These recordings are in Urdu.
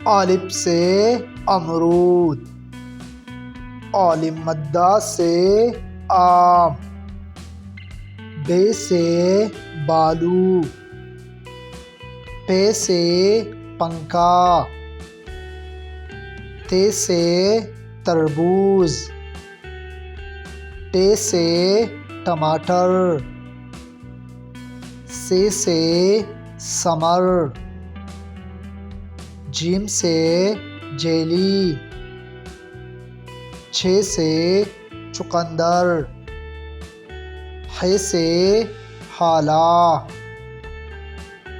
الف سے امرود، عین مدہ سے آم، بے سے بالو، پے سے پنکھا، تے سے تربوز، ٹے سے ٹماٹر، سے ثمر، جیم سے جیلی، چھ سے چقندر، ح سے حالہ،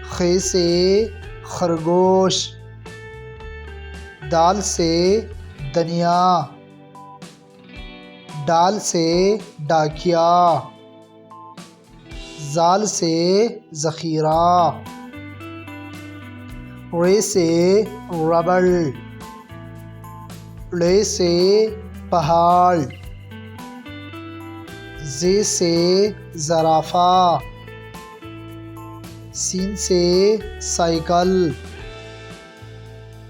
خ سے خرگوش، دال سے دنیا، ڈال سے ڈاکیا، زال سے ذخیرہ، ر سے ربڑ، ڑ سے پہاڑ، ز سے زرافہ، س سے سائیکل،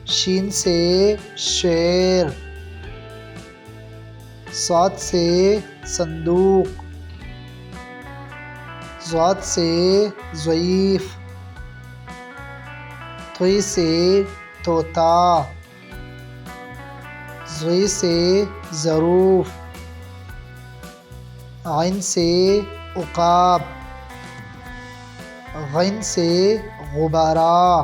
ش سے شیر، ص سے صندوق، ض سے ضعیف، ط سے طوطا، ظ سے ظروف، ع سے عقاب، غ سے غبارہ۔